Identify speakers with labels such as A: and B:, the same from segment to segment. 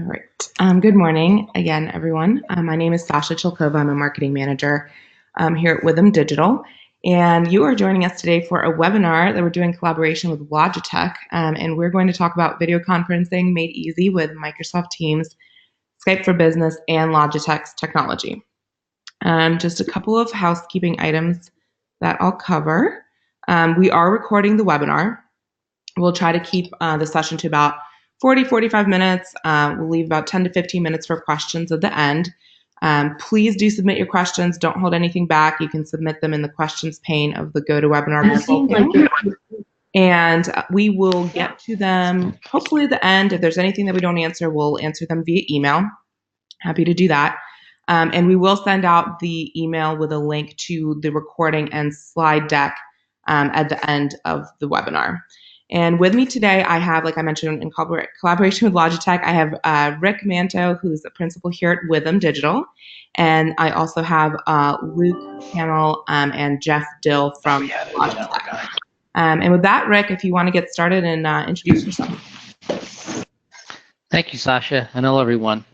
A: right. Good morning again, everyone. My name is Sasha Chilkova. I'm a marketing manager here at Withum Digital. And you are joining us today for a webinar that we're doing in collaboration with Logitech. And we're going to talk about video conferencing made easy with Microsoft Teams, Skype for Business, and Logitech's technology. Just a couple of housekeeping items that I'll cover. We are recording the webinar. We'll try to keep the session to about 45 minutes. We'll leave about 10 to 15 minutes for questions at the end. Please do submit your questions. Don't hold anything back. You can submit them in the questions pane of the GoToWebinar. And we will get to them hopefully at the end. If there's anything that we don't answer, we'll answer them via email. Happy to do that. And we will send out the email with a link to the recording and slide deck at the end of the webinar. And with me today, I have, like I mentioned, in collaboration with Logitech, I have Rick Manto, who's a principal here at Withum Digital. And I also have Luke Hamill and Jeff Dill from Logitech. And with that, Rick, if you want to get started and introduce yourself.
B: Thank you, Sasha, and hello, everyone.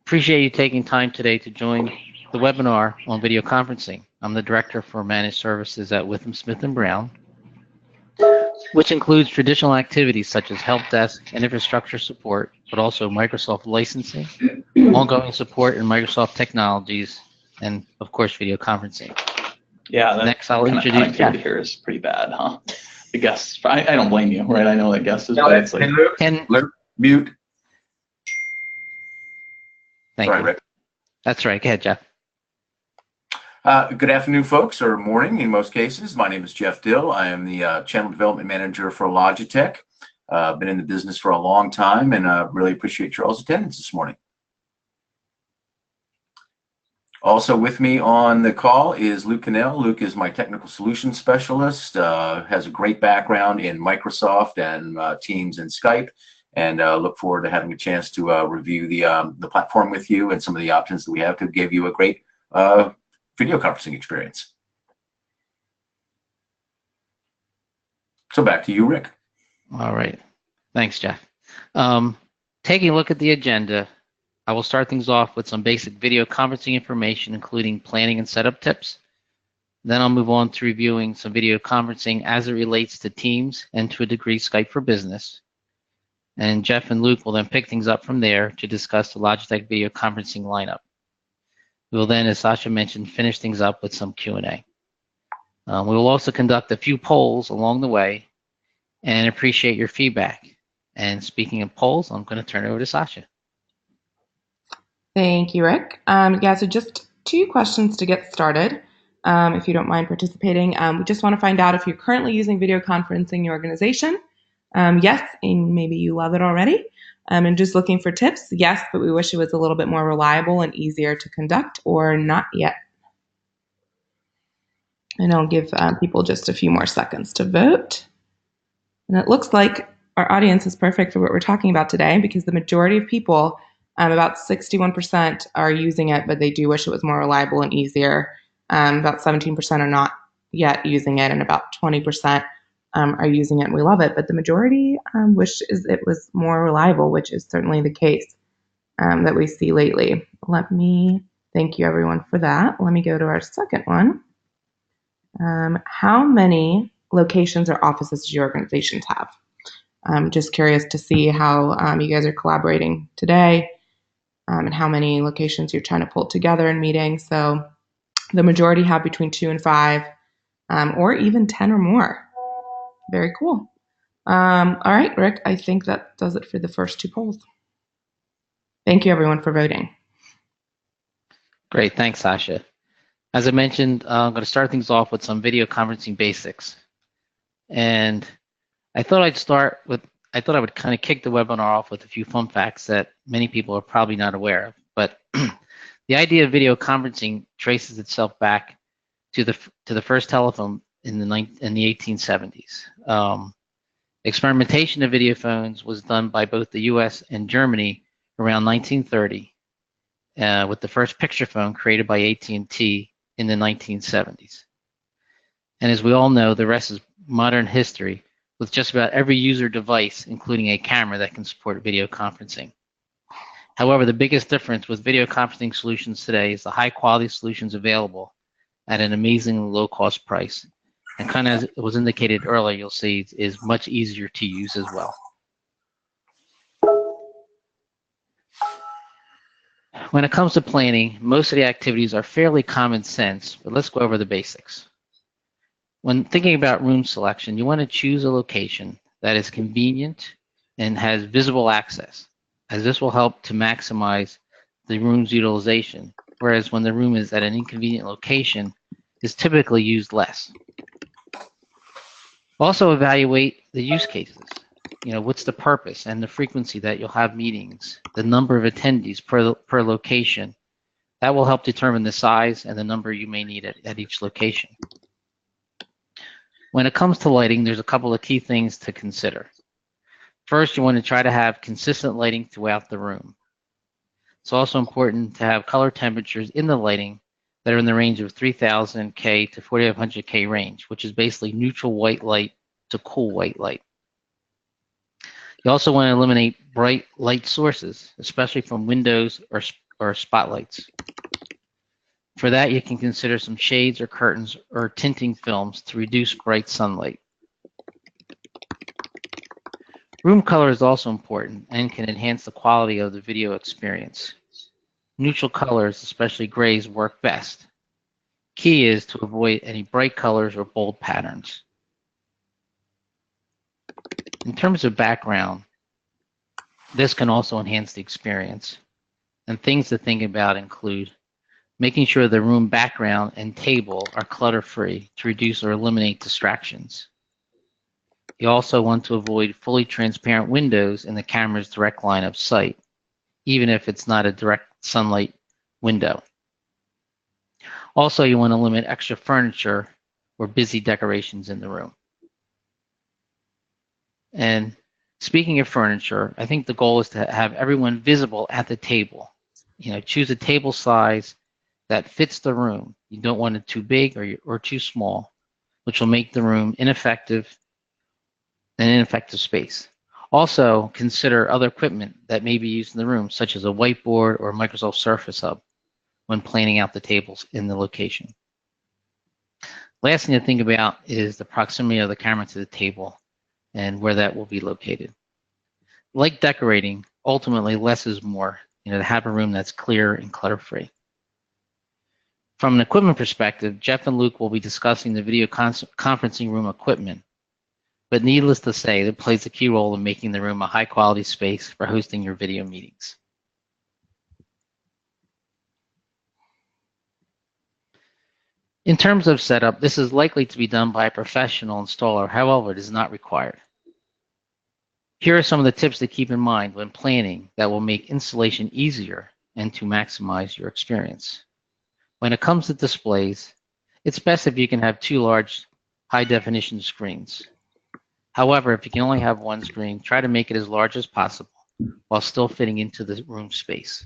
B: Appreciate you taking time today to join the webinar on video conferencing. I'm the Director for Managed Services at Withum Smith & Brown, which includes traditional activities such as help desk and infrastructure support, but also Microsoft licensing, ongoing support in Microsoft technologies, and of course, video conferencing.
C: Yeah,
B: next I'll introduce
C: Jeff. Here is pretty bad, huh? The guest, I don't blame you, right? I know that guest is, but it's like
D: Luke, mute.
B: Thank you. Rick. That's right. Go ahead, Jeff.
D: Good afternoon, folks, or morning in most cases. My name is Jeff Dill. I am the Channel Development Manager for Logitech. Been in the business for a long time, and really appreciate your all's attendance this morning. Also with me on the call is Luke Cannell. Luke is my Technical Solutions Specialist, has a great background in Microsoft and Teams and Skype, and look forward to having a chance to review the platform with you and some of the options that we have to give you a great video conferencing experience. So back to you, Rick.
B: All right. Thanks, Jeff. Taking a look at the agenda, I will start things off with some basic video conferencing information, including planning and setup tips. Then I'll move on to reviewing some video conferencing as it relates to Teams and to a degree Skype for Business. And Jeff and Luke will then pick things up from there to discuss the Logitech video conferencing lineup. We will then, as Sasha mentioned, finish things up with some Q&A. We will also conduct a few polls along the way and appreciate your feedback. And speaking of polls, I'm going to turn it over to Sasha.
A: Thank you, Rick. So just 2 questions to get started, if you don't mind participating. We just want to find out if you're currently using video conferencing in your organization. Yes, and maybe you love it already. And just looking for tips, yes, but we wish it was a little bit more reliable and easier to conduct, or not yet. And I'll give people just a few more seconds to vote. And it looks like our audience is perfect for what we're talking about today, because the majority of people, about 61%, are using it, but they do wish it was more reliable and easier. About 17% are not yet using it, and about 20% are using it and we love it, but the majority wish it was more reliable, which is certainly the case that we see lately. Let me thank you everyone for that. Let me go to our second one. How many locations or offices do your organizations have? I'm just curious to see how you guys are collaborating today and how many locations you're trying to pull together in meetings. So the majority have between 2 and 5 or even 10 or more. Very cool. All right, Rick, I think that does it for the first 2 polls. Thank you, everyone, for voting.
B: Great. Thanks, Sasha. As I mentioned, I'm going to start things off with some video conferencing basics. And I thought I would kind of kick the webinar off with a few fun facts that many people are probably not aware of. But the idea of video conferencing traces itself back to the first telephone in the 1870s. Experimentation of video phones was done by both the US and Germany around 1930, with the first picture phone created by AT&T in the 1970s. And as we all know, the rest is modern history, with just about every user device, including a camera that can support video conferencing. However, the biggest difference with video conferencing solutions today is the high quality solutions available at an amazingly low cost price. And kind of as it was indicated earlier, you'll see it is much easier to use as well. When it comes to planning, most of the activities are fairly common sense, but let's go over the basics. When thinking about room selection, you want to choose a location that is convenient and has visible access, as this will help to maximize the room's utilization, whereas when the room is at an inconvenient location, is typically used less. Also evaluate the use cases. What's the purpose and the frequency that you'll have meetings, the number of attendees per location. That will help determine the size and the number you may need at each location. When it comes to lighting, there's a couple of key things to consider. First, you want to try to have consistent lighting throughout the room. It's also important to have color temperatures in the lighting that are in the range of 3000 K to 4500 K range, which is basically neutral white light to cool white light. You also want to eliminate bright light sources, especially from windows or spotlights. For that, you can consider some shades or curtains or tinting films to reduce bright sunlight. Room color is also important and can enhance the quality of the video experience. Neutral colors, especially grays, work best. Key is to avoid any bright colors or bold patterns. In terms of background, this can also enhance the experience. And things to think about include making sure the room background and table are clutter-free to reduce or eliminate distractions. You also want to avoid fully transparent windows in the camera's direct line of sight, even if it's not a direct sunlight window. Also, you want to limit extra furniture or busy decorations in the room. And speaking of furniture, I think the goal is to have everyone visible at the table. Choose a table size that fits the room. You don't want it too big or too small, which will make the room an ineffective space. Also, consider other equipment that may be used in the room, such as a whiteboard or Microsoft Surface Hub, when planning out the tables in the location. Last thing to think about is the proximity of the camera to the table and where that will be located. Like decorating, ultimately less is more, to have a room that's clear and clutter-free. From an equipment perspective, Jeff and Luke will be discussing the video conferencing room equipment, but needless to say, it plays a key role in making the room a high-quality space for hosting your video meetings. In terms of setup, this is likely to be done by a professional installer. However, it is not required. Here are some of the tips to keep in mind when planning that will make installation easier and to maximize your experience. When it comes to displays, it's best if you can have two large high-definition screens. However, if you can only have one screen, try to make it as large as possible while still fitting into the room space.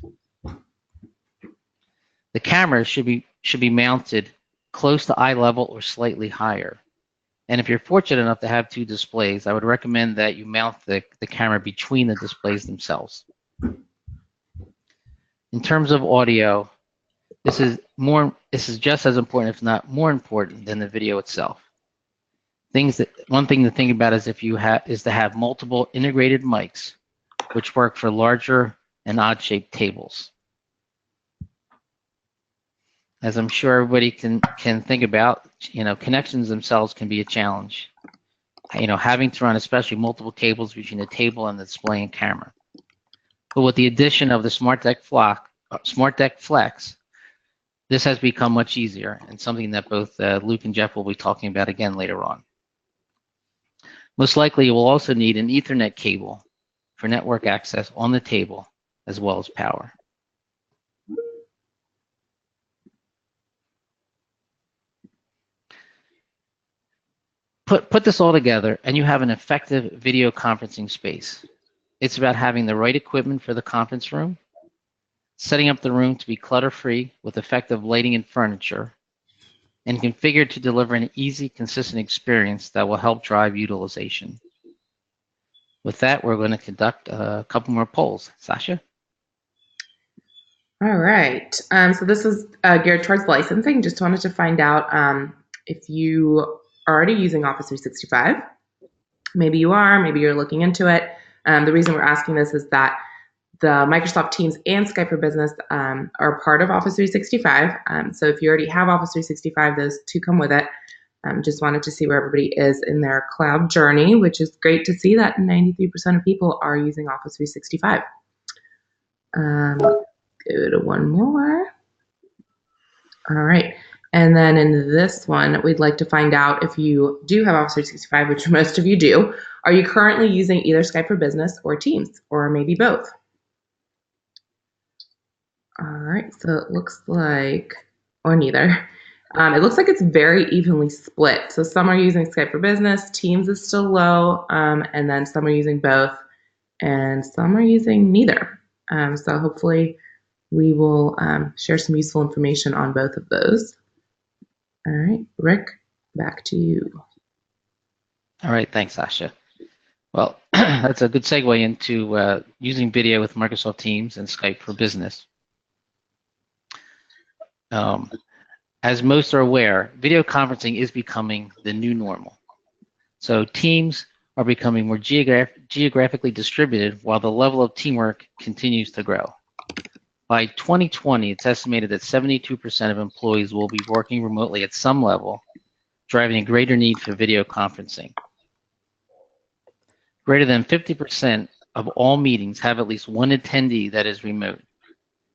B: The camera should be mounted close to eye level or slightly higher. And if you're fortunate enough to have two displays, I would recommend that you mount the camera between the displays themselves. In terms of audio, this is just as important, if not more important, than the video itself. One thing to think about is to have multiple integrated mics, which work for larger and odd-shaped tables. As I'm sure everybody can think about, connections themselves can be a challenge. Having to run especially multiple cables between the table and the display and camera. But with the addition of the Smart Deck Flex, this has become much easier and something that both Luke and Jeff will be talking about again later on. Most likely, you will also need an Ethernet cable for network access on the table, as well as power. Put this all together, and you have an effective video conferencing space. It's about having the right equipment for the conference room, setting up the room to be clutter-free with effective lighting and furniture, and configured to deliver an easy, consistent experience that will help drive utilization. With that, we're going to conduct a couple more polls. Sasha?
A: All right. So this is geared towards licensing. Just wanted to find out if you are already using Office 365. Maybe you are, maybe you're looking into it. The reason we're asking this is that the Microsoft Teams and Skype for Business are part of Office 365. So if you already have Office 365, those two come with it. Just wanted to see where everybody is in their cloud journey, which is great to see that 93% of people are using Office 365. Go to one more. All right. And then in this one, we'd like to find out if you do have Office 365, which most of you do. Are you currently using either Skype for Business or Teams, or maybe both? All right. So it looks like, or neither. It looks like it's very evenly split. So some are using Skype for Business, Teams is still low, and then some are using both, and some are using neither. So hopefully we will share some useful information on both of those. All right, Rick, back to you.
B: All right, thanks, Sasha. Well, that's a good segue into using video with Microsoft Teams and Skype for Business. As most are aware, video conferencing is becoming the new normal. So teams are becoming more geographically distributed while the level of teamwork continues to grow. By 2020, it's estimated that 72% of employees will be working remotely at some level, driving a greater need for video conferencing. Greater than 50% of all meetings have at least one attendee that is remote,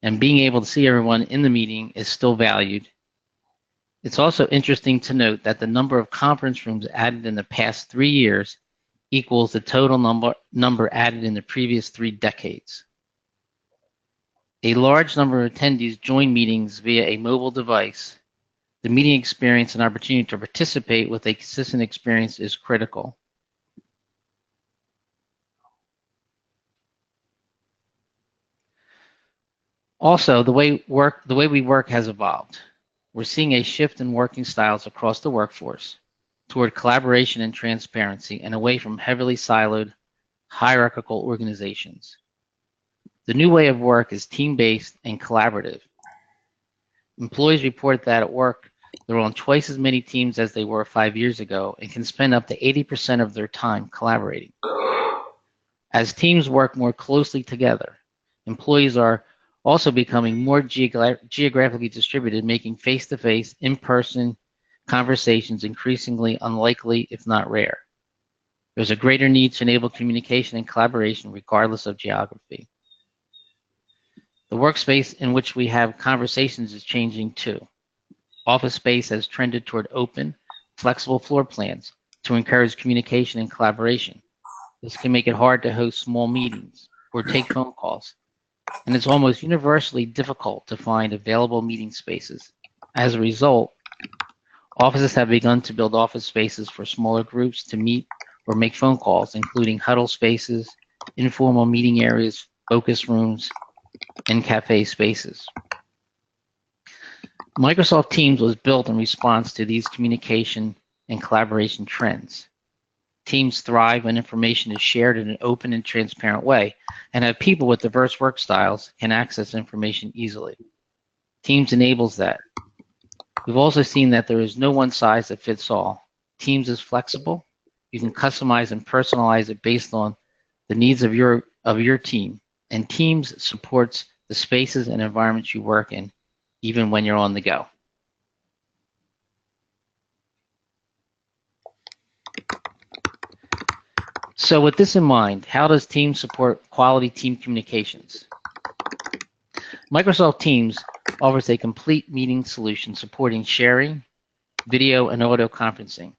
B: and being able to see everyone in the meeting is still valued. It's also interesting to note that the number of conference rooms added in the past 3 years equals the total number added in the previous 3 decades. A large number of attendees join meetings via a mobile device. The meeting experience and opportunity to participate with a consistent experience is critical. Also, the way we work has evolved. We're seeing a shift in working styles across the workforce toward collaboration and transparency and away from heavily siloed, hierarchical organizations. The new way of work is team-based and collaborative. Employees report that at work, they're on twice as many teams as they were 5 years ago and can spend up to 80% of their time collaborating. As teams work more closely together, employees are also becoming more geographically distributed, making face-to-face, in-person conversations increasingly unlikely, if not rare. There's a greater need to enable communication and collaboration regardless of geography. The workspace in which we have conversations is changing too. Office space has trended toward open, flexible floor plans to encourage communication and collaboration. This can make it hard to host small meetings or take phone calls, and it's almost universally difficult to find available meeting spaces. As a result, offices have begun to build office spaces for smaller groups to meet or make phone calls, including huddle spaces, informal meeting areas, focus rooms, and cafe spaces. Microsoft Teams was built in response to these communication and collaboration trends. Teams thrive when information is shared in an open and transparent way, and have people with diverse work styles can access information easily. Teams enables that. We've also seen that there is no one size that fits all. Teams is flexible. You can customize and personalize it based on the needs of your team, and Teams supports the spaces and environments you work in, even when you're on the go. So with this in mind, how does Teams support quality team communications? Microsoft Teams offers a complete meeting solution supporting sharing, video, and audio conferencing.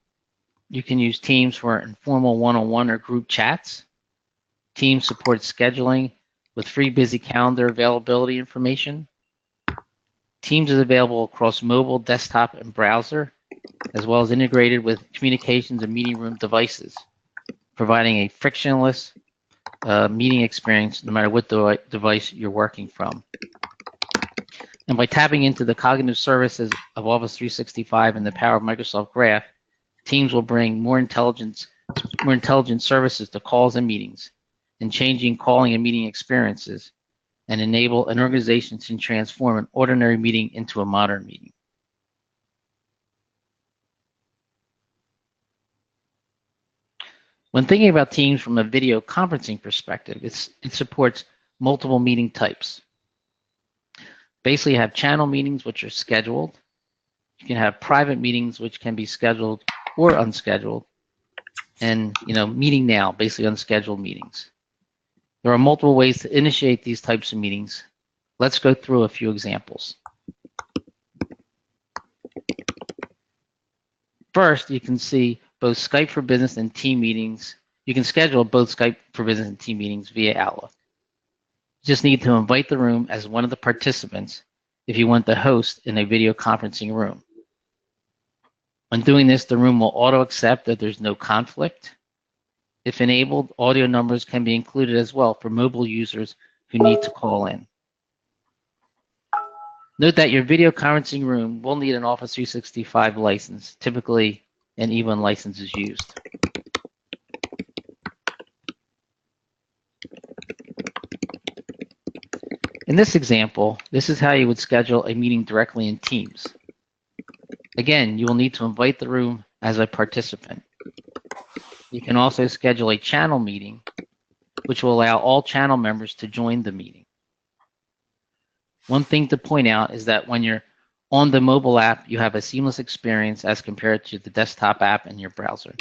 B: You can use Teams for informal one-on-one or group chats. Teams supports scheduling with free busy calendar availability information. Teams is available across mobile, desktop, and browser, as well as integrated with communications and meeting room devices, providing a frictionless meeting experience no matter what device you're working from. And by tapping into the cognitive services of Office 365 and the power of Microsoft Graph, Teams will bring more intelligent services to calls and meetings, and changing calling and meeting experiences and enable an organization to transform an ordinary meeting into a modern meeting. When thinking about Teams from a video conferencing perspective, it supports multiple meeting types. Basically, you have channel meetings, which are scheduled. You can have private meetings, which can be scheduled or unscheduled. And, meeting now, basically unscheduled meetings. There are multiple ways to initiate these types of meetings. Let's go through a few examples. First, you can see both Skype for Business and team meetings. You can schedule both Skype for Business and team meetings via Outlook. You just need to invite the room as one of the participants if you want the host in a video conferencing room. When doing this, the room will auto-accept that there's no conflict. If enabled, audio numbers can be included as well for mobile users who need to call in. Note that your video conferencing room will need an Office 365 license. Typically, an E1 license is used. In this example, this is how you would schedule a meeting directly in Teams. Again, you will need to invite the room as a participant. You can also schedule a channel meeting, which will allow all channel members to join the meeting. One thing to point out is that when you're on the mobile app, you have a seamless experience as compared to the desktop app in your browser.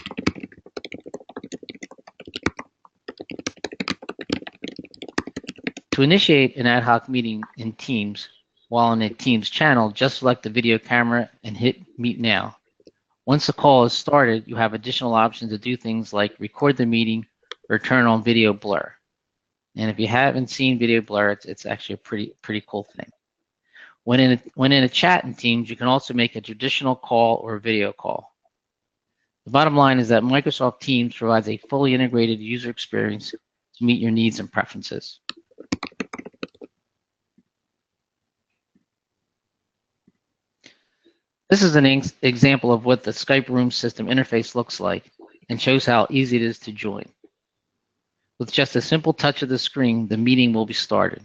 B: To initiate an ad hoc meeting in Teams while on a Teams channel, just select the video camera and hit Meet Now. Once the call is started, you have additional options to do things like record the meeting or turn on video blur. And if you haven't seen video blur, it's actually a pretty cool thing. When in a chat in Teams, you can also make a traditional call or a video call. The bottom line is that Microsoft Teams provides a fully integrated user experience to meet your needs and preferences. This is an example of what the Skype Room system interface looks like and shows how easy it is to join. With just a simple touch of the screen, the meeting will be started.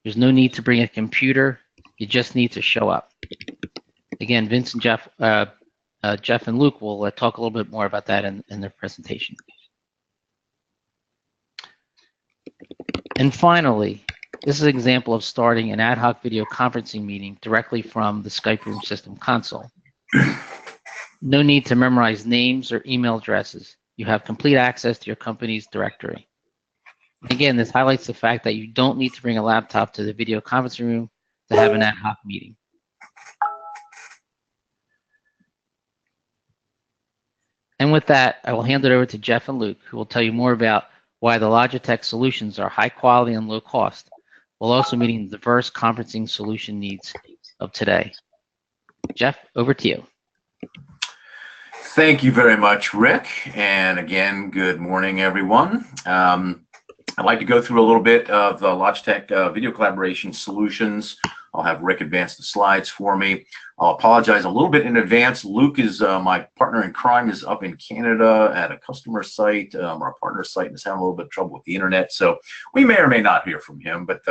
B: There's no need to bring a computer. You just need to show up. Again, Vince and Jeff and Luke will talk a little bit more about that in their presentation. And finally, this is an example of starting an ad hoc video conferencing meeting directly from the Skype Room system console. No need to memorize names or email addresses. You have complete access to your company's directory. Again, this highlights the fact that you don't need to bring a laptop to the video conferencing room to have an ad hoc meeting. And with that, I will hand it over to Jeff and Luke, who will tell you more about why the Logitech solutions are high quality and low cost, while also meeting the diverse conferencing solution needs of today. Jeff, over to you.
D: Thank you very much, Rick. And again, good morning, everyone. I'd like to go through a little bit of the Logitech video collaboration solutions. I'll have Rick advance the slides for me. I'll apologize a little bit in advance. Luke is my partner in crime, is up in Canada at a customer site, our partner site, and is having a little bit of trouble with the internet. So we may or may not hear from him, but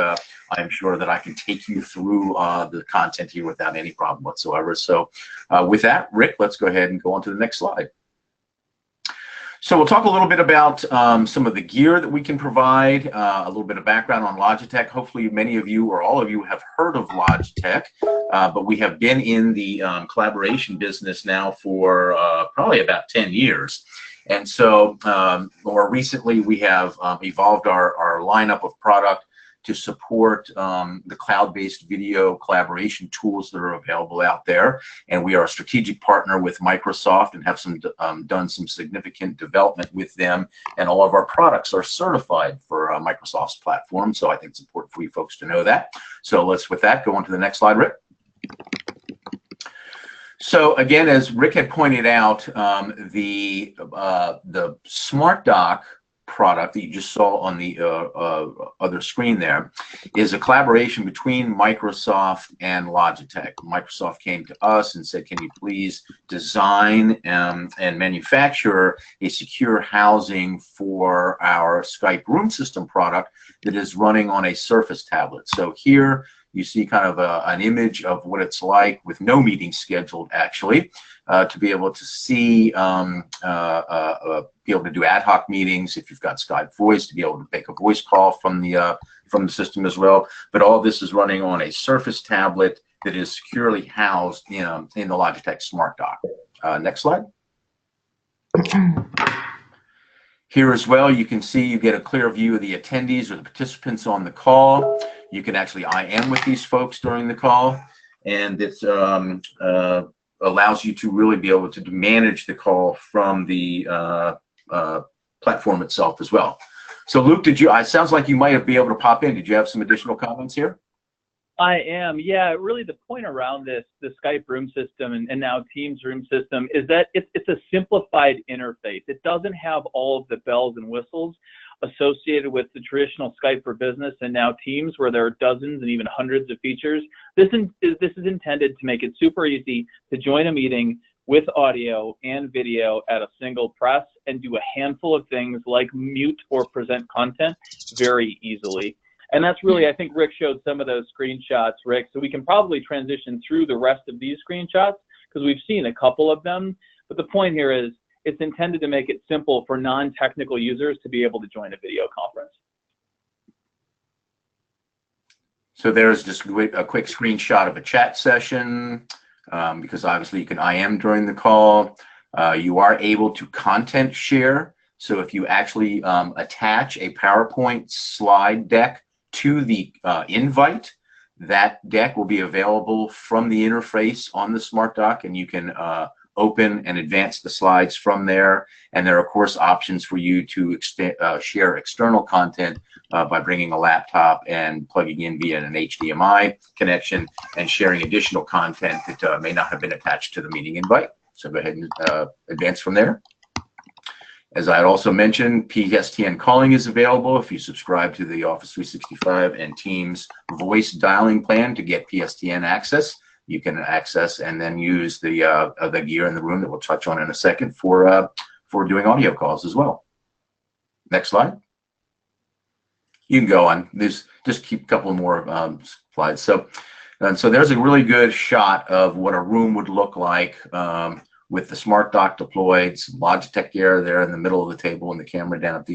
D: I'm sure that I can take you through the content here without any problem whatsoever. So with that, Rick, let's go ahead and go on to the next slide. So we'll talk a little bit about some of the gear that we can provide, a little bit of background on Logitech. Hopefully many of you or all of you have heard of Logitech, but we have been in the collaboration business now for probably about 10 years. And so more recently we have evolved our lineup of product to support the cloud-based video collaboration tools that are available out there. And we are a strategic partner with Microsoft and have done some significant development with them. And all of our products are certified for Microsoft's platform. So I think it's important for you folks to know that. So let's, with that, go on to the next slide, Rick. So again, as Rick had pointed out, the Smart Dock product that you just saw on the other screen there is a collaboration between Microsoft and Logitech. Microsoft came to us and said, can you please design and manufacture a secure housing for our Skype room system product that is running on a Surface tablet. So here you see kind of an image of what it's like with no meeting scheduled, actually, to be able to see, be able to do ad hoc meetings if you've got Skype voice, to be able to make a voice call from the system as well. But all this is running on a Surface tablet that is securely housed in the Logitech Smart Dock. Next slide. Here as well, you can see you get a clear view of the attendees or the participants on the call. You can actually IM with these folks during the call, and it allows you to really be able to manage the call from the platform itself as well. So Luke, it sounds like you might be able to pop in. Did you have some additional comments here?
C: I am, yeah. Really, the point around the Skype room system and now Teams room system is that it's a simplified interface. It doesn't have all of the bells and whistles associated with the traditional Skype for Business and now Teams, where there are dozens and even hundreds of features. This is intended to make it super easy to join a meeting with audio and video at a single press and do a handful of things like mute or present content very easily. And that's really, I think Rick showed some of those screenshots, Rick, so we can probably transition through the rest of these screenshots because we've seen a couple of them. But the point here is it's intended to make it simple for non-technical users to be able to join a video conference.
D: So there's just a quick screenshot of a chat session, because obviously you can IM during the call. You are able to content share. So if you actually attach a PowerPoint slide deck to the invite, that deck will be available from the interface on the Smart Dock, and you can open and advance the slides from there. And there are, of course, options for you to share external content by bringing a laptop and plugging in via an HDMI connection and sharing additional content that may not have been attached to the meeting invite. So go ahead and advance from there. As I had also mentioned, PSTN calling is available if you subscribe to the Office 365 and Teams voice dialing plan to get PSTN access. You can access and then use the gear in the room that we'll touch on in a second for doing audio calls as well. Next slide. You can go on. Just keep a couple more slides. So there's a really good shot of what a room would look like with the Smart Dock deployed, some Logitech gear there in the middle of the table, and the camera down at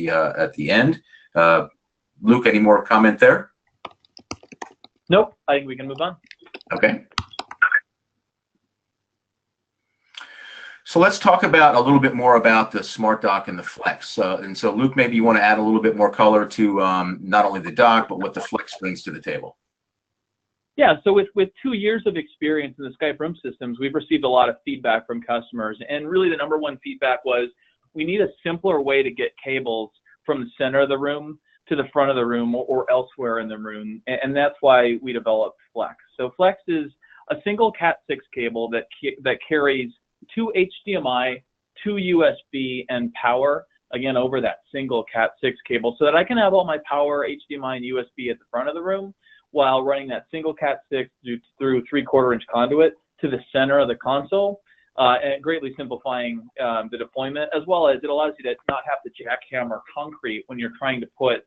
D: the end. Luke, any more comment there?
C: Nope. I think we can move on.
D: Okay. So let's talk about a little bit more about the Smart Dock and the Flex. And so Luke, maybe you want to add a little bit more color to not only the dock, but what the Flex brings to the table.
C: Yeah, so with 2 years of experience in the Skype room systems, we've received a lot of feedback from customers. And really the number one feedback was we need a simpler way to get cables from the center of the room to the front of the room or elsewhere in the room. And that's why we developed Flex. So Flex is a single Cat6 cable that carries 2 HDMI, 2 USB, and power, again, over that single Cat6 cable, so that I can have all my power, HDMI, and USB at the front of the room while running that single Cat6 through 3/4-inch conduit to the center of the console, and greatly simplifying the deployment, as well as it allows you to not have to jackhammer concrete when you're trying to put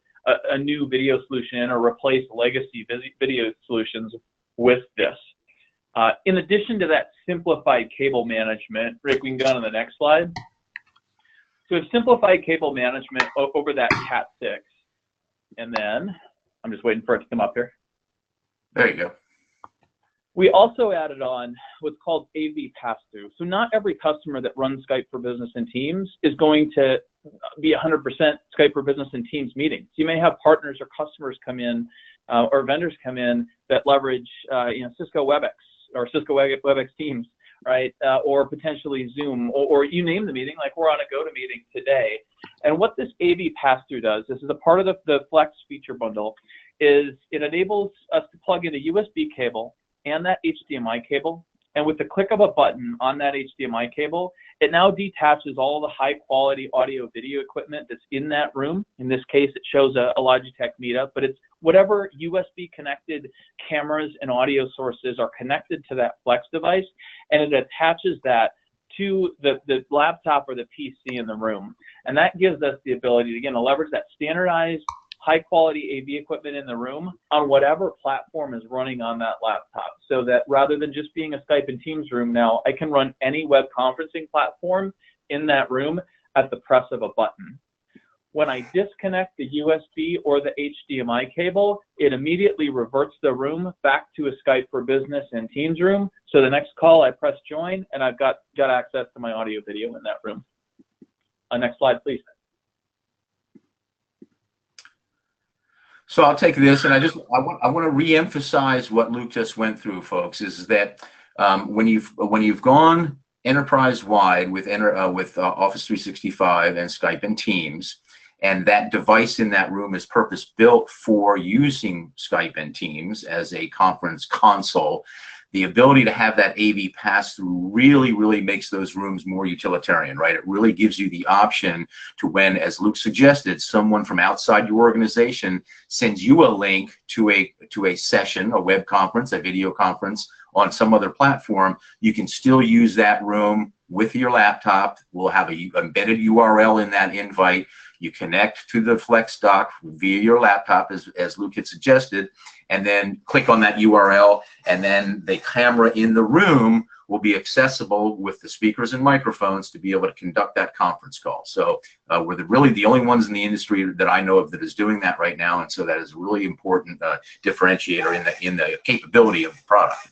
C: a new video solution in or replace legacy video solutions with this. In addition to that simplified cable management, Rick, we can go on to the next slide. So we've simplified cable management over that Cat6. And then, I'm just waiting for it to come up here.
D: There you go.
C: We also added on what's called AV pass-through. So not every customer that runs Skype for Business and Teams is going to be 100% Skype for Business and Teams meetings. You may have partners or customers come in or vendors come in that leverage Cisco WebEx or Cisco WebEx Teams, right? Or potentially Zoom, or you name the meeting, like we're on a GoToMeeting today. And what this AV pass-through does, this is a part of the Flex feature bundle, is it enables us to plug in a USB cable and that HDMI cable And with the click of a button on that HDMI cable, it now detaches all the high quality audio video equipment that's in that room. In this case, it shows a Logitech meetup, but it's whatever USB connected cameras and audio sources are connected to that Flex device, and it attaches that to the laptop or the PC in the room. And that gives us the ability, again, to leverage that standardized high quality AV equipment in the room on whatever platform is running on that laptop, so that rather than just being a Skype and Teams room, now I can run any web conferencing platform in that room at the press of a button. When I disconnect the USB or the HDMI cable, it immediately reverts the room back to a Skype for Business and Teams room. So the next call, I press join, and I've got access to my audio video in that room. Next slide, please.
D: So I'll take this, and I want to re-emphasize what Luke just went through, folks. Is that when you've gone enterprise-wide with Office 365 and Skype and Teams, and that device in that room is purpose-built for using Skype and Teams as a conference console, the ability to have that AV pass-through really makes those rooms more utilitarian, right? It really gives you the option to, when, as Luke suggested, someone from outside your organization sends you a link to a session, a web conference, a video conference on some other platform, you can still use that room with your laptop. We'll have an embedded URL in that invite. You connect to the Flex dock via your laptop, as Luke had suggested, and then click on that URL, and then the camera in the room will be accessible with the speakers and microphones to be able to conduct that conference call. So we're really the only ones in the industry that I know of that is doing that right now, and so that is a really important differentiator in the capability of the product.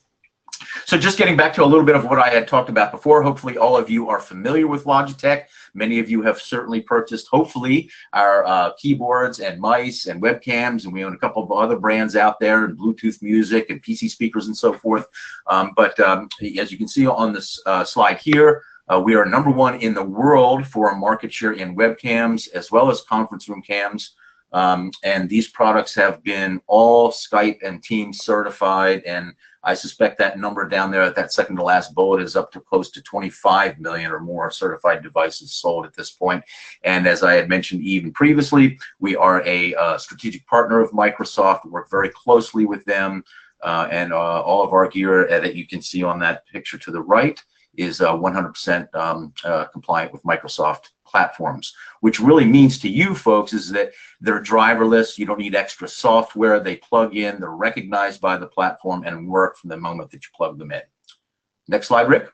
D: So just getting back to a little bit of what I had talked about before, hopefully all of you are familiar with Logitech. Many of you have certainly purchased, hopefully, our keyboards and mice and webcams, and we own a couple of other brands out there, and Bluetooth music and PC speakers and so forth. But as you can see on this slide here, we are #1 in the world for market share in webcams as well as conference room cams. And these products have been all Skype and Teams certified, and I suspect that number down there at that second to last bullet is up to close to 25 million or more certified devices sold at this point. And as I had mentioned even previously, we are a strategic partner of Microsoft, work very closely with them, and all of our gear that you can see on that picture to the right is 100% compliant with Microsoft platforms, which really means to you folks is that they're driverless. You don't need extra software. They plug in, they're recognized by the platform and work from the moment that you plug them in. Next slide, Rick.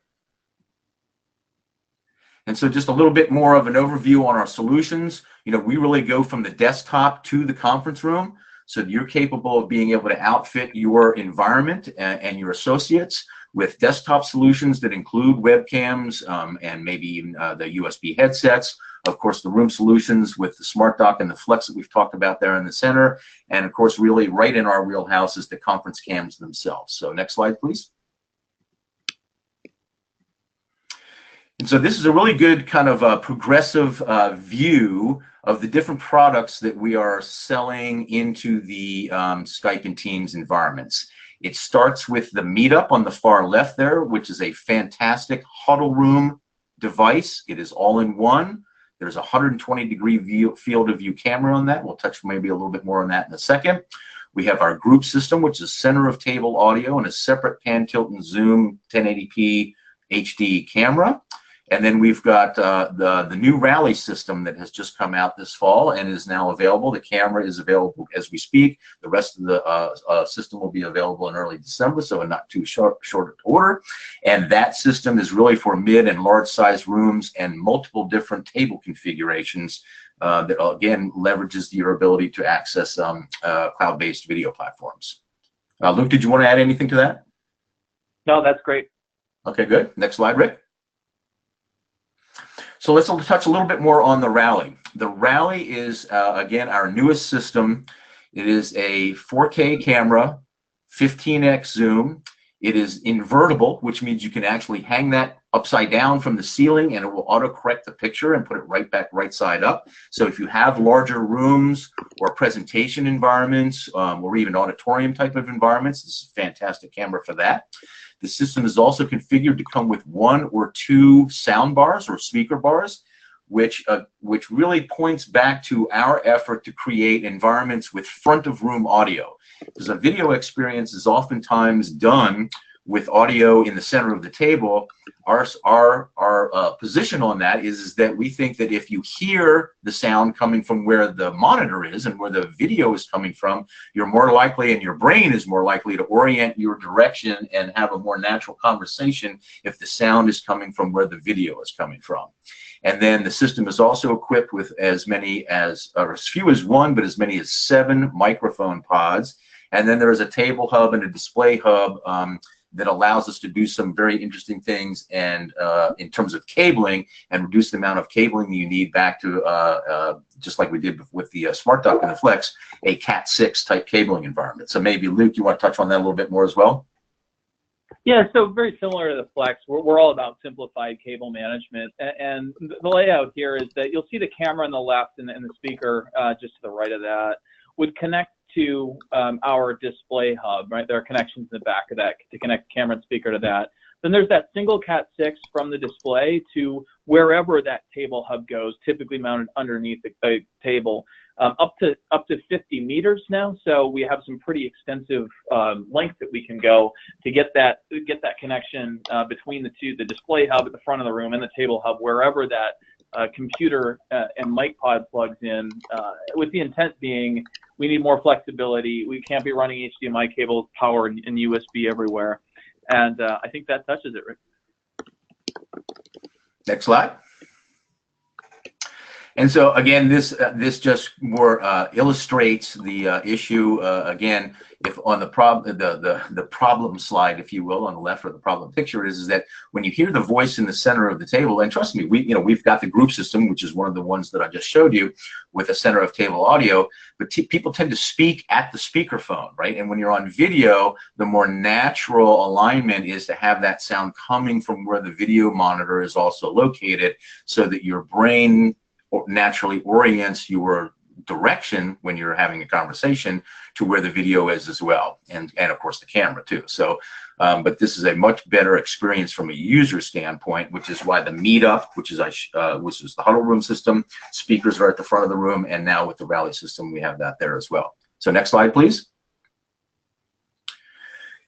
D: And so just a little bit more of an overview on our solutions. You know, we really go from the desktop to the conference room, so that you're capable of being able to outfit your environment and your associates with desktop solutions that include webcams and maybe even the USB headsets. Of course, the room solutions with the Smart Dock and the Flex that we've talked about there in the center. And of course, really right in our wheelhouse is the conference cams themselves. So next slide, please. And so this is a really good kind of progressive view of the different products that we are selling into the Skype and Teams environments. It starts with the Meetup on the far left there, which is a fantastic huddle room device. It is all in one. There's a 120-degree field of view camera on that. We'll touch maybe a little bit more on that in a second. We have our group system, which is center of table audio and a separate pan, tilt, and zoom 1080p HD camera. And then we've got the new Rally system that has just come out this fall and is now available. The camera is available as we speak. The rest of the system will be available in early December, so in not too short order. And that system is really for mid and large size rooms and multiple different table configurations that, again, leverages your ability to access cloud-based video platforms. Luke, did you want to add anything to that?
C: No, that's great. Okay,
D: good. Next slide, Rick. So let's touch a little bit more on the Rally. The Rally is, again, our newest system. It is a 4K camera, 15x zoom. It is invertible, which means you can actually hang that upside down from the ceiling and it will autocorrect the picture and put it right back right side up. So if you have larger rooms or presentation environments or even auditorium type of environments, this is a fantastic camera for that. The system is also configured to come with 1 or 2 sound bars or speaker bars, which really points back to our effort to create environments with front of room audio. Because a video experience is oftentimes done with audio in the center of the table. Our position on that is that we think that if you hear the sound coming from where the monitor is and where the video is coming from, you're more likely, and your brain is more likely, to orient your direction and have a more natural conversation if the sound is coming from where the video is coming from. And then the system is also equipped with as few as 1, but as many as 7 microphone pods. And then there is a table hub and a display hub that allows us to do some very interesting things and in terms of cabling, and reduce the amount of cabling you need back to, just like we did with the Smart Dock and the Flex, a Cat 6 type cabling environment. So maybe, Luke, you want to touch on that a little bit more as well?
C: Yeah, so very similar to the Flex, we're all about simplified cable management. And the layout here is that you'll see the camera on the left and the speaker just to the right of that would connect to our display hub, right? There are connections in the back of that to connect camera and speaker to that. Then there's that single Cat 6 from the display to wherever that table hub goes, typically mounted underneath the table, up to 50 meters now. So we have some pretty extensive length that we can go to get that connection between the two, the display hub at the front of the room and the table hub, wherever that computer and mic pod plugs in, with the intent being we need more flexibility. We can't be running HDMI cables, power, and USB everywhere. And I think that touches it, Rick.
D: Next slide. And so again, this just more illustrates the issue. Again, if on the problem slide, if you will, on the left, or the problem picture is that when you hear the voice in the center of the table, and trust me, we've got the group system, which is one of the ones that I just showed you with a center of table audio, but people tend to speak at the speakerphone, right? And when you're on video, the more natural alignment is to have that sound coming from where the video monitor is also located, so that your brain naturally orients your direction when you're having a conversation to where the video is as well, and of course the camera too. So but this is a much better experience from a user standpoint, which is why the Meetup, which is the huddle room system, speakers are at the front of the room, and now with the Rally system we have that there as well. So next slide, please.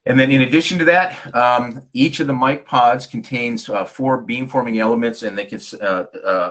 D: And then in addition to that, each of the mic pods contains 4 beamforming elements, and they can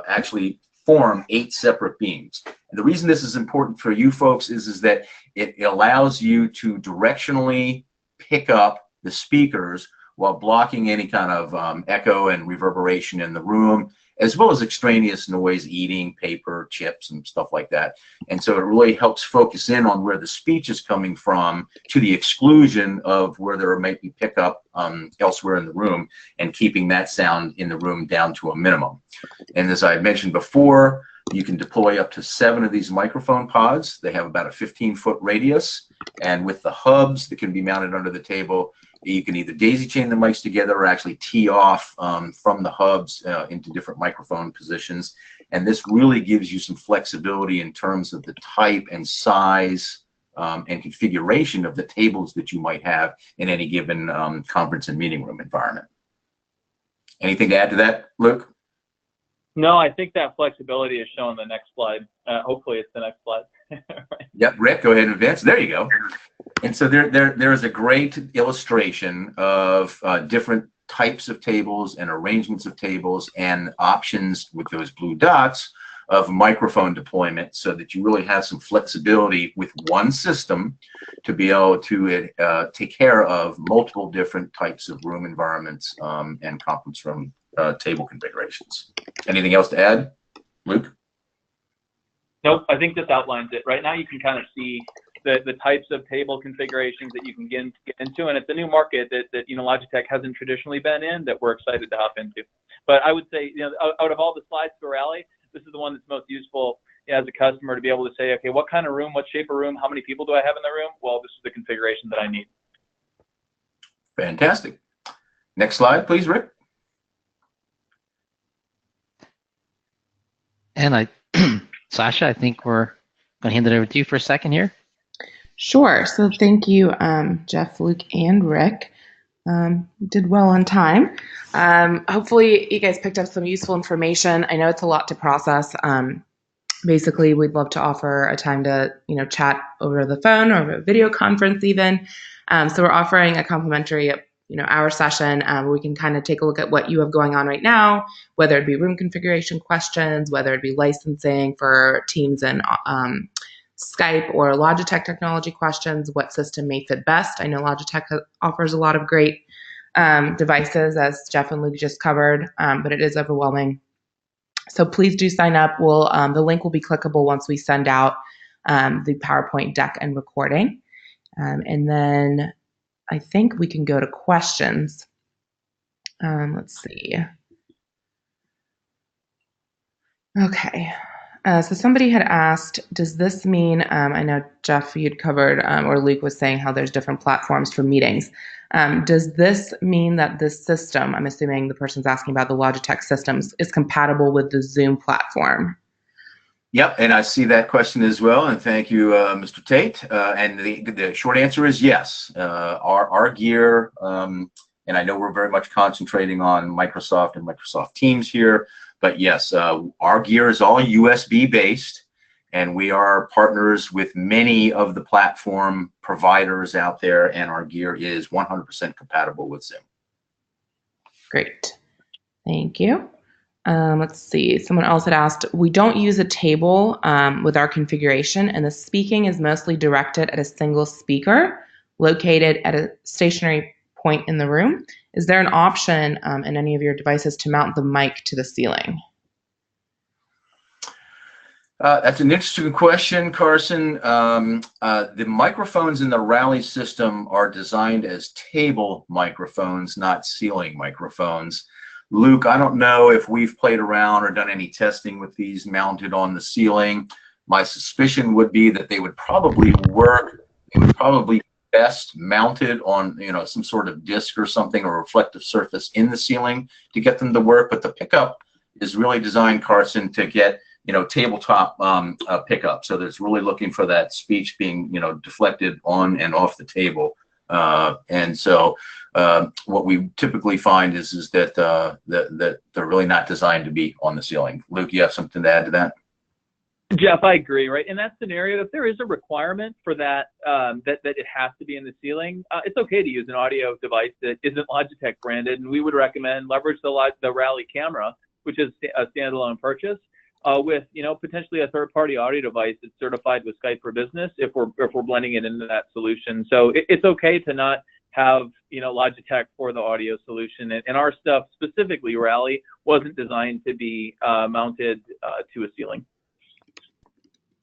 D: actually form 8 separate beams. And the reason this is important for you folks is that it allows you to directionally pick up the speakers while blocking any kind of echo and reverberation in the room, as well as extraneous noise, eating paper, chips, and stuff like that. And so it really helps focus in on where the speech is coming from, to the exclusion of where there might be pickup elsewhere in the room, and keeping that sound in the room down to a minimum. And as I mentioned before, you can deploy up to 7 of these microphone pods. They have about a 15-foot radius, and with the hubs that can be mounted under the table, you can either daisy chain the mics together or actually tee off from the hubs into different microphone positions. And this really gives you some flexibility in terms of the type and size and configuration of the tables that you might have in any given conference and meeting room environment. Anything to add to that, Luke?
C: No, I think that flexibility is shown on the next slide. Hopefully it's the next slide. Right.
D: Yep, Rick, go ahead and advance. There you go. And so there is a great illustration of different types of tables and arrangements of tables and options with those blue dots of microphone deployment, so that you really have some flexibility with one system to be able to take care of multiple different types of room environments and conference room table configurations. Anything else to add, Luke?
C: Nope, I think this outlines it. Right now you can kind of see the types of table configurations that you can get into, and it's a new market that Logitech hasn't traditionally been in, that we're excited to hop into. But I would say, out of all the slides for Rally, this is the one that's most useful as a customer, to be able to say, okay, what kind of room, what shape of room, how many people do I have in the room? Well, this is the configuration that I need.
D: Fantastic. Next slide, please, Rick.
B: And Sasha, I think we're going to hand it over to you for a second here.
A: Sure. So thank you, Jeff, Luke, and Rick. Did well on time. Hopefully you guys picked up some useful information. I know it's a lot to process. Basically, we'd love to offer a time to, chat over the phone or a video conference even. So we're offering a complimentary, hour session where we can kind of take a look at what you have going on right now, whether it be room configuration questions, whether it be licensing for Teams and Skype or Logitech technology questions, what system may fit best. I know Logitech offers a lot of great devices, as Jeff and Luke just covered, but it is overwhelming. So please do sign up. The link will be clickable once we send out the PowerPoint deck and recording. And then I think we can go to questions. Let's see. Okay. So somebody had asked, does this mean, I know Jeff, you'd covered, or Luke was saying how there's different platforms for meetings. Does this mean that this system, I'm assuming the person's asking about the Logitech systems, is compatible with the Zoom platform?
D: Yep, and I see that question as well, and thank you, Mr. Tate. And the short answer is yes. Our gear, and I know we're very much concentrating on Microsoft and Microsoft Teams here, but yes, our gear is all USB based, and we are partners with many of the platform providers out there, and our gear is 100% compatible with Zoom.
A: Great, thank you. Let's see, someone else had asked, we don't use a table with our configuration, and the speaking is mostly directed at a single speaker located at a stationary point in the room. Is there an option in any of your devices to mount the mic to the ceiling?
D: That's an interesting question, Carson. The microphones in the Rally system are designed as table microphones, not ceiling microphones. Luke, I don't know if we've played around or done any testing with these mounted on the ceiling. My suspicion would be that they would probably work. They would probably best mounted on, some sort of disc or something, or reflective surface in the ceiling to get them to work. But the pickup is really designed, Carson, to get, tabletop pickup. So that's really looking for that speech being, deflected on and off the table. And so what we typically find is that that they're really not designed to be on the ceiling. Luke, you have something to add to that?
C: Jeff, I agree, right? In that scenario, if there is a requirement for that, that it has to be in the ceiling, it's okay to use an audio device that isn't Logitech branded, and we would recommend leverage the Rally camera, which is a standalone purchase, with potentially a third-party audio device that's certified with Skype for Business if we're blending it into that solution. So it's okay to not have Logitech for the audio solution, and our stuff, specifically Rally, wasn't designed to be mounted to a ceiling.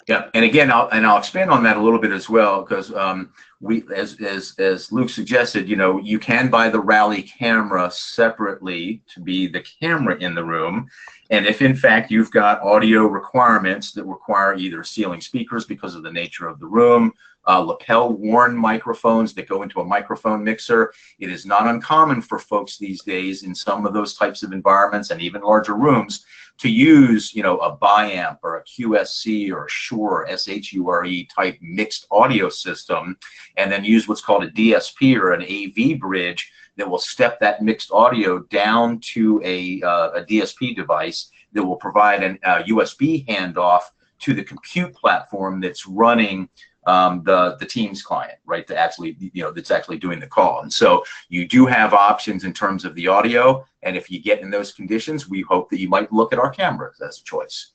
D: Yeah, and again, I'll expand on that a little bit as well, because as Luke suggested, you can buy the Rally camera separately to be the camera in the room, and if in fact you've got audio requirements that require either ceiling speakers because of the nature of the room, lapel-worn microphones that go into a microphone mixer. It is not uncommon for folks these days in some of those types of environments and even larger rooms to use, a biamp or a QSC or a Shure, SHURE type mixed audio system, and then use what's called a DSP or an AV bridge that will step that mixed audio down to a DSP device that will provide a USB handoff to the compute platform that's running the Teams client, right? That's actually doing the call. And so you do have options in terms of the audio. And if you get in those conditions, we hope that you might look at our cameras as a choice.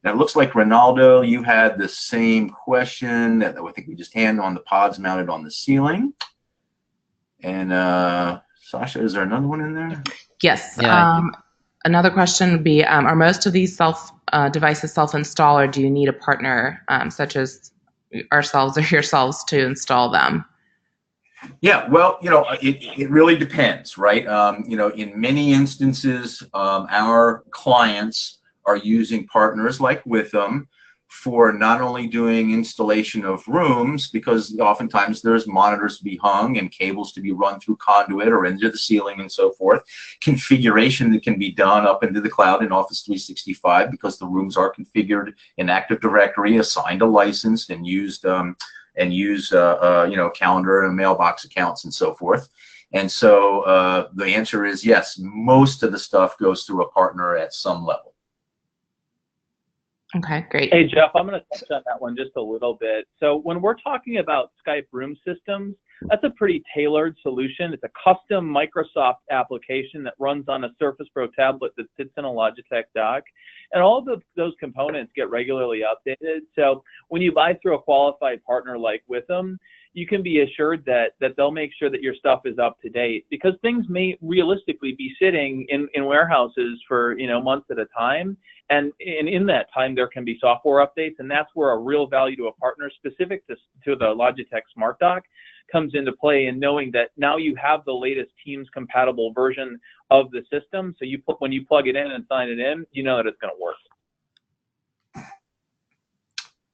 D: Now it looks like Ronaldo, you had the same question that I think we just handled on the pods mounted on the ceiling. And Sasha, is there another one in there?
A: Yes.
B: Yeah.
A: Another question would be, are most of these devices self-install, or do you need a partner such as ourselves or yourselves to install them?
D: Yeah, well, it really depends, right? In many instances, our clients are using partners like Withum for not only doing installation of rooms, because oftentimes there's monitors to be hung and cables to be run through conduit or into the ceiling and so forth, configuration that can be done up into the cloud in Office 365 because the rooms are configured in Active Directory, assigned a license, and used calendar and mailbox accounts and so forth. And so the answer is yes, most of the stuff goes through a partner at some level.
A: Okay, great.
C: Hey, Jeff, I'm going to touch on that one just a little bit. So when we're talking about Skype room systems, that's a pretty tailored solution. It's a custom Microsoft application that runs on a Surface Pro tablet that sits in a Logitech dock. And all of those components get regularly updated. So when you buy through a qualified partner like Withum, you can be assured that they'll make sure that your stuff is up to date, because things may realistically be sitting in warehouses for months at a time. And in that time, there can be software updates, and that's where a real value to a partner specific to the Logitech Smart Dock comes into play, in knowing that now you have the latest Teams compatible version of the system. So when you plug it in and sign it in, you know that it's going to work.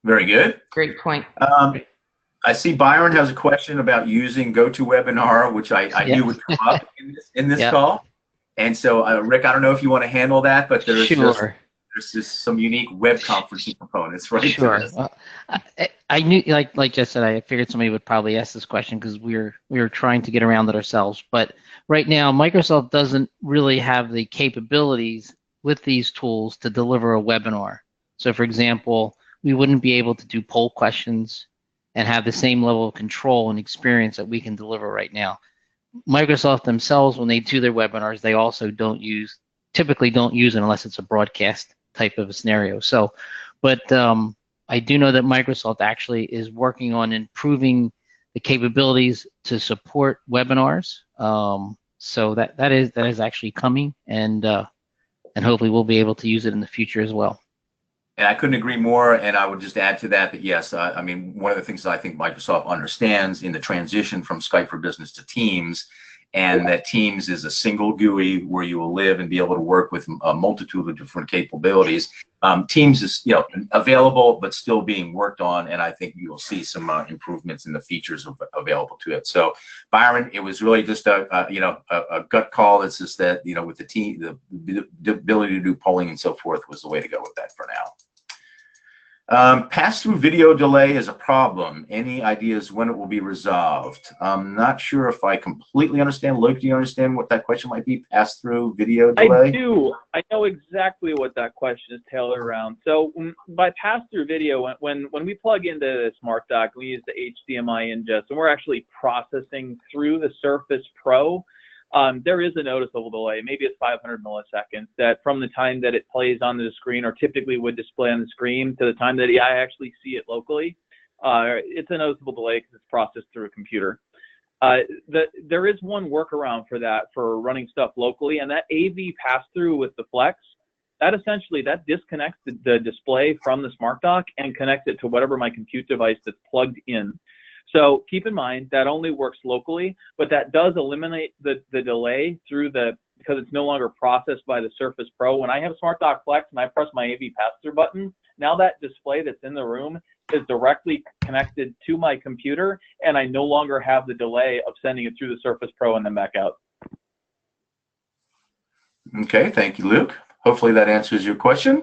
D: Very good.
A: Great point.
D: I see Byron has a question about using GoToWebinar, which I knew would come up in this call. And so, Rick, I don't know if you want to handle that, but there's just some unique web conferencing components, right?
B: Sure. I knew, like Jeff said, I figured somebody would probably ask this question because we were trying to get around it ourselves. But right now, Microsoft doesn't really have the capabilities with these tools to deliver a webinar. So, for example, we wouldn't be able to do poll questions and have the same level of control and experience that we can deliver right now. Microsoft themselves, when they do their webinars, they also typically don't use it unless it's a broadcast type of a scenario. So, but I do know that Microsoft actually is working on improving the capabilities to support webinars. So that is actually coming, and hopefully we'll be able to use it in the future as well.
D: And I couldn't agree more. And I would just add to that yes, I mean, one of the things that I think Microsoft understands in the transition from Skype for Business to Teams, and that Teams is a single GUI where you will live and be able to work with a multitude of different capabilities. Teams is available, but still being worked on, and I think you will see some improvements in the features available to it. So, Byron, it was really just a gut call. It's just that with the team, the ability to do polling and so forth was the way to go with that for now. Pass-through video delay is a problem. Any ideas when it will be resolved? I'm not sure if I completely understand. Luke, do you understand what that question might be? Pass-through video delay?
C: I do. I know exactly what that question is tailored around. So by pass-through video, when we plug into the Smart Dock, we use the HDMI ingest, and we're actually processing through the Surface Pro. There is a noticeable delay, maybe it's 500 milliseconds, that from the time that it plays on the screen, or typically would display on the screen, to the time that I actually see it locally. It's a noticeable delay because it's processed through a computer. There is one workaround for that, for running stuff locally, and that AV pass-through with the Flex, that disconnects the display from the Smart Dock and connects it to whatever my compute device that's plugged in. So keep in mind that only works locally, but that does eliminate the delay because it's no longer processed by the Surface Pro. When I have Smart Dock Flex and I press my AV pass-through button, now that display that's in the room is directly connected to my computer, and I no longer have the delay of sending it through the Surface Pro and then back out.
D: Okay, thank you, Luke. Hopefully that answers your question.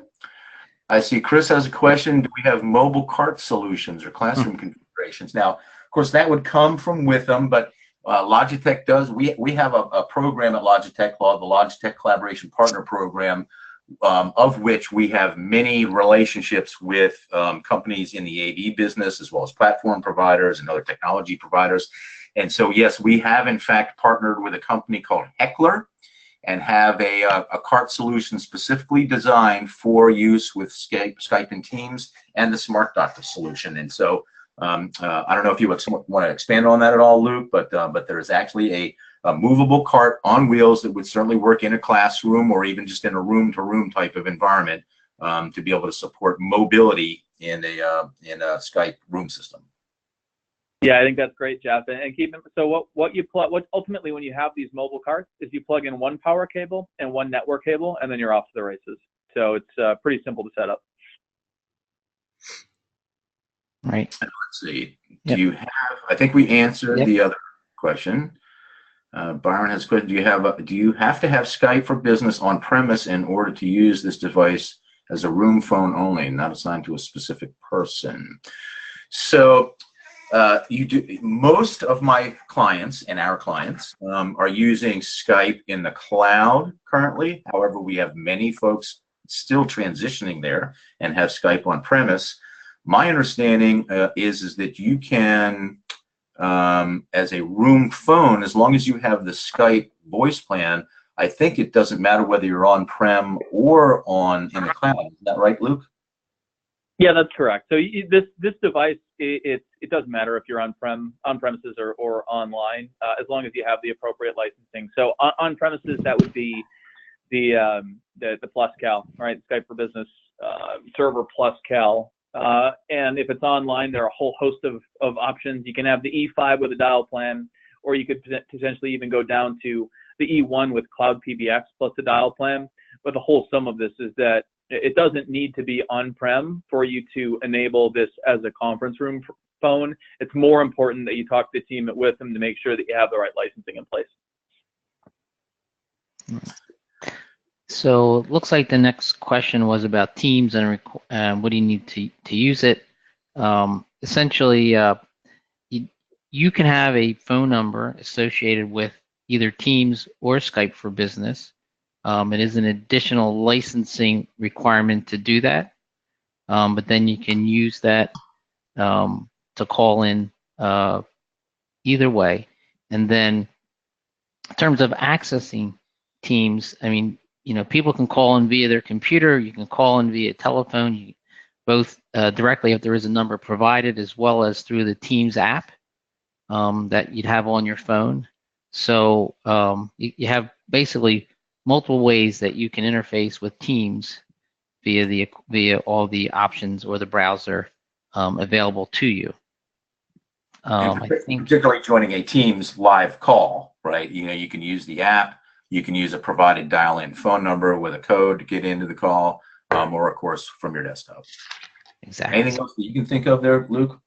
D: I see Chris has a question. Do we have mobile cart solutions or classroom configurations? Now, of course, that would come from Withum, but Logitech does. We have a program at Logitech called the Logitech Collaboration Partner Program, of which we have many relationships with companies in the AV business, as well as platform providers and other technology providers. And so, yes, we have in fact partnered with a company called Heckler, and have a cart solution specifically designed for use with Skype and Teams and the Smart Dock solution. And so I don't know if you want to expand on that at all, Luke, but there is actually a movable cart on wheels that would certainly work in a classroom or even just in a room-to-room type of environment to be able to support mobility in a Skype room system.
C: Yeah, I think that's great, Jeff. And keep in, so what ultimately when you have these mobile carts is you plug in one power cable and one network cable, and then you're off to the races. So it's pretty simple to set up.
B: Right.
D: Let's see. Do
B: Yep.
D: you have? I think we answered
B: Yep.
D: the other question. Byron has a question. Do you have to have Skype for Business on premise in order to use this device as a room phone only, not assigned to a specific person? So you do. Most of my clients and our clients are using Skype in the cloud currently. However, we have many folks still transitioning there and have Skype on premise. My understanding is that you can, as a room phone, as long as you have the Skype voice plan, I think it doesn't matter whether you're on-prem or in the cloud. Is that right, Luke?
C: Yeah, that's correct. So this device, it doesn't matter if you're on premises or online, as long as you have the appropriate licensing. So on premises, that would be the Plus Cal, right? Skype for Business server Plus Cal. And if it's online, there are a whole host of options. You can have the E5 with a dial plan, or you could potentially even go down to the E1 with Cloud PBX plus a dial plan. But the whole sum of this is that it doesn't need to be on-prem for you to enable this as a conference room phone. It's more important that you talk to the team at Withum to make sure that you have the right licensing in place.
B: So it looks like the next question was about Teams and what do you need to use it. Essentially, you can have a phone number associated with either Teams or Skype for Business. It is an additional licensing requirement to do that, but then you can use that to call in either way. And then in terms of accessing Teams, I mean, people can call in via their computer, you can call in via telephone, both directly if there is a number provided, as well as through the Teams app that you'd have on your phone. So you have basically multiple ways that you can interface with Teams via all the options or the browser available to you. I think
D: particularly joining a Teams live call, right? You can use the app, you can use a provided dial-in phone number with a code to get into the call, or of course from your desktop.
B: Exactly.
D: Anything else that you can think of there, Luke?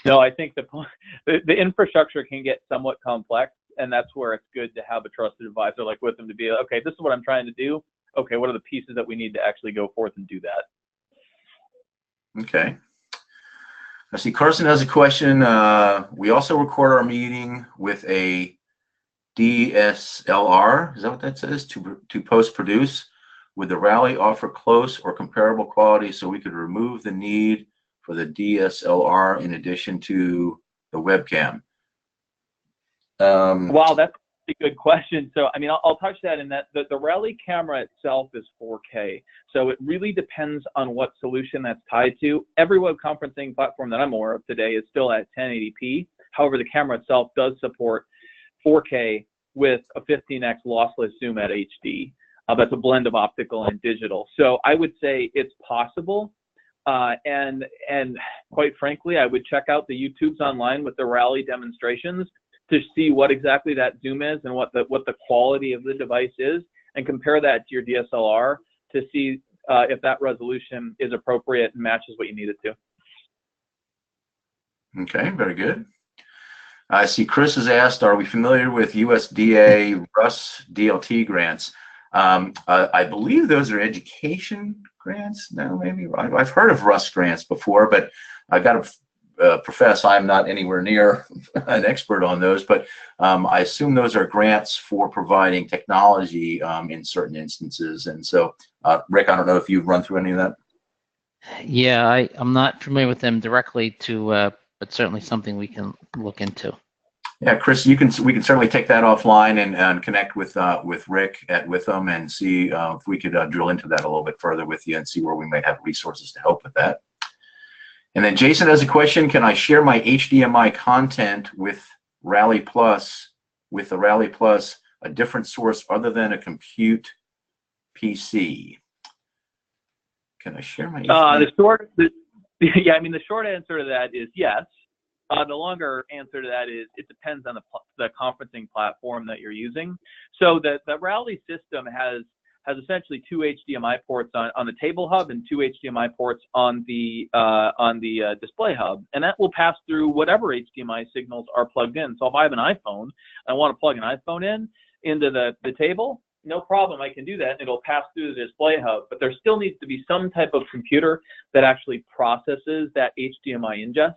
C: No, I think the infrastructure can get somewhat complex, and that's where it's good to have a trusted advisor like Withum to be, okay, this is what I'm trying to do. Okay, what are the pieces that we need to actually go forth and do that?
D: Okay. I see Carson has a question. We also record our meeting with a DSLR. Is that what that says? To post-produce. Would the Rally offer close or comparable quality so we could remove the need for the DSLR in addition to the webcam?
C: Wow, that's a good question. So, I mean, I'll touch that in that the Rally camera itself is 4K. So it really depends on what solution that's tied to. Every web conferencing platform that I'm aware of today is still at 1080p. However, the camera itself does support 4K with a 15x lossless zoom at HD. That's a blend of optical and digital. So I would say it's possible. And quite frankly, I would check out the YouTubes online with the Rally demonstrations to see what exactly that zoom is and what the quality of the device is, and compare that to your DSLR to see if that resolution is appropriate and matches what you need it to.
D: Okay, very good. I see Chris has asked, are we familiar with USDA RUS DLT grants? I believe those are education grants. No, maybe I've heard of RUS grants before, but I got to profess I'm not anywhere near an expert on those. But I assume those are grants for providing technology in certain instances. And so, Rick, I don't know if you've run through any of that.
B: Yeah, I'm not familiar with them directly, but certainly something we can look into.
D: Yeah, Chris, we can certainly take that offline and connect with Rick at Withum and see if we could drill into that a little bit further with you and see where we might have resources to help with that. And then Jason has a question: can I share my HDMI content with Rally Plus, a different source other than a compute PC? Can I share my?
C: Yeah, I mean, the short answer to that is yes. The longer answer to that is it depends on the conferencing platform that you're using. So the Rally system has has essentially 2 HDMI ports on the table hub and 2 HDMI ports on the display hub, and that will pass through whatever HDMI signals are plugged in. So if I have an iPhone, I want to plug an iPhone into the table, no problem, I can do that, and it'll pass through the display hub. But there still needs to be some type of computer that actually processes that HDMI ingest.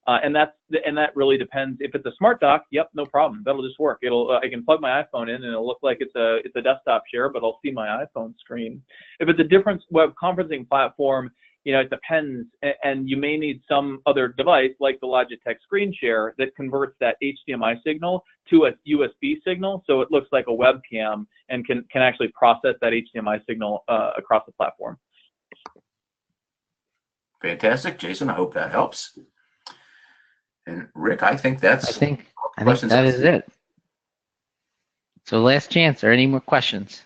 C: And that really depends. If it's a smart dock, yep, no problem. That'll just work. I can plug my iPhone in, and it'll look like it's a desktop share, but I'll see my iPhone screen. If it's a different web conferencing platform, it depends, and you may need some other device like the Logitech Screen Share that converts that HDMI signal to a USB signal, so it looks like a webcam and can actually process that HDMI signal across the platform.
D: Fantastic, Jason. I hope that helps. And Rick, I think that is
B: it. So last chance. Are any more questions?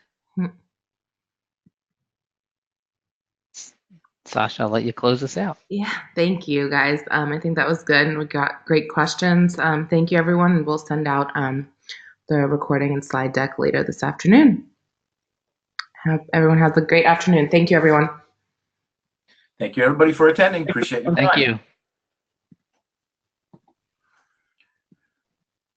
B: Sasha, I'll let you close this out.
A: Yeah, thank you, guys. I think that was good, and we got great questions. Thank you, everyone, and we'll send out the recording and slide deck later this afternoon. Everyone has a great afternoon. Thank you, everyone.
D: Thank you, everybody, for attending. Appreciate your time.
B: Thank you.